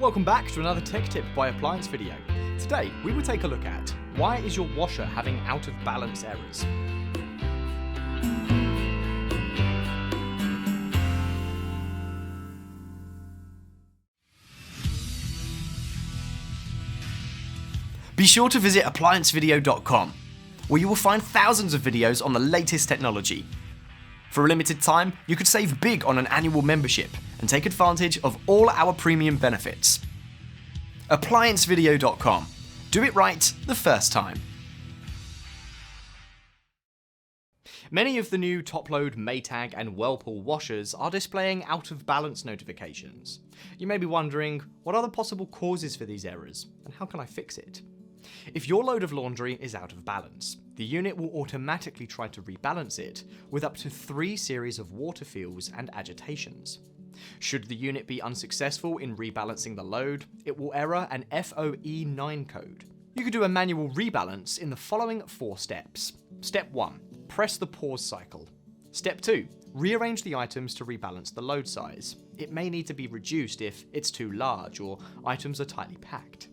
Welcome back to another tech tip by Appliance Video. Today we will take a look at why is your washer having out of balance errors. Be sure to visit ApplianceVideo.com, where you will find thousands of videos on the latest technology. For a limited time, you could save big on an annual membership and take advantage of all our premium benefits. ApplianceVideo.com. Do it right the first time. Many of the new top-load Maytag and Whirlpool washers are displaying out-of-balance notifications. You may be wondering, what are the possible causes for these errors, and how can I fix it? If your load of laundry is out of balance, the unit will automatically try to rebalance it with up to 3 series of water feels and agitations. Should the unit be unsuccessful in rebalancing the load, it will error an FOE9 code. You could do a manual rebalance in the following 4 steps. Step 1. Press the pause cycle. Step 2. Rearrange the items to rebalance the load size. It may need to be reduced if it's too large or items are tightly packed.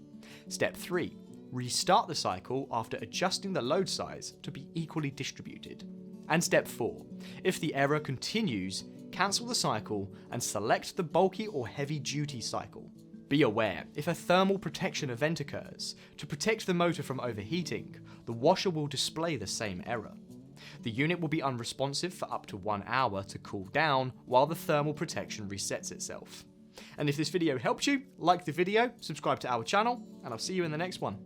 Step 3. Restart the cycle after adjusting the load size to be equally distributed. And step 4. If the error continues, cancel the cycle and select the bulky or heavy duty cycle. Be aware, if a thermal protection event occurs, to protect the motor from overheating, the washer will display the same error. The unit will be unresponsive for up to 1 hour to cool down while the thermal protection resets itself. And if this video helped you, like the video, subscribe to our channel, and I'll see you in the next one.